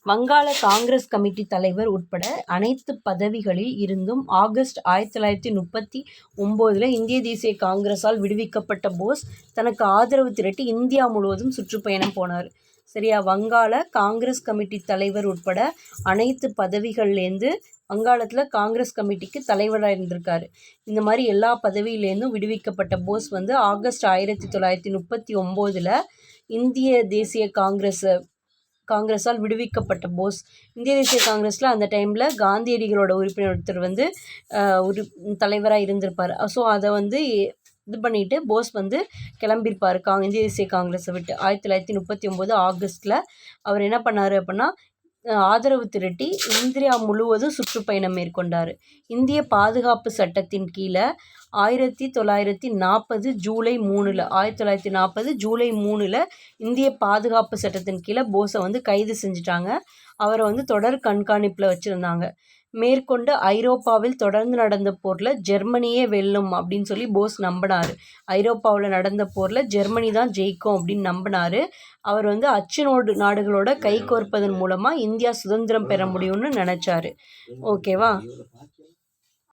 வங்காள காங்கிரஸ் கமிட்டி தலைவர் உட்பட அனைத்து பதவிகளில் இருந்தும் ஆகஸ்ட் 1939 இந்திய தேசிய காங்கிரஸால் விடுவிக்கப்பட்ட போஸ் தனக்கு ஆதரவு திரட்டி இந்தியா முழுவதும் சுற்றுப்பயணம் போனார். சரியா? வங்காள காங்கிரஸ் கமிட்டி தலைவர் உட்பட அனைத்து பதவிகள்லேருந்து வங்காளத்தில் காங்கிரஸ் கமிட்டிக்கு தலைவராக இருந்திருக்காரு. இந்த மாதிரி எல்லா பதவியிலேருந்தும் விடுவிக்கப்பட்ட போஸ் ஆகஸ்ட் 1939 இந்திய தேசிய காங்கிரஸால் விடுவிக்கப்பட்ட போஸ். இந்திய தேசிய காங்கிரஸில் அந்த டைமில் காந்தியடிகளோட உறுப்பினர் ஒருத்தர் தலைவராக இருந்திருப்பார். ஸோ அதை இது பண்ணிவிட்டு போஸ் கிளம்பியிருப்பார் இந்திய தேசிய காங்கிரஸை விட்டு. 1939 ஆகஸ்ட்டில் அவர் என்ன பண்ணார் அப்படின்னா ஆதரவு திரட்டி இந்தியா முழுவதும் சுற்றுப்பயணம் மேற்கொண்டார். இந்திய பாதுகாப்பு சட்டத்தின் கீழே 1940 ஜூலை 3 இந்திய பாதுகாப்பு சட்டத்தின் கீழே போஸை கைது செஞ்சுட்டாங்க. அவரை தொடர் கண்காணிப்பில் வச்சுருந்தாங்க. மேற்கொண்டு ஐரோப்பாவில் தொடர்ந்து நடந்த போரில் ஜெர்மனியே வெல்லும் அப்படின்னு சொல்லி போஸ் நம்பினார். ஐரோப்பாவில் நடந்த போரில் ஜெர்மனி தான் ஜெயிக்கும் அப்படின்னு நம்பினார். அவர் அச்சு நாடுகளோட கை கோர்ப்பதன் மூலமாக இந்தியா சுதந்திரம் பெற முடியும்னு நினச்சாரு. ஓகேவா?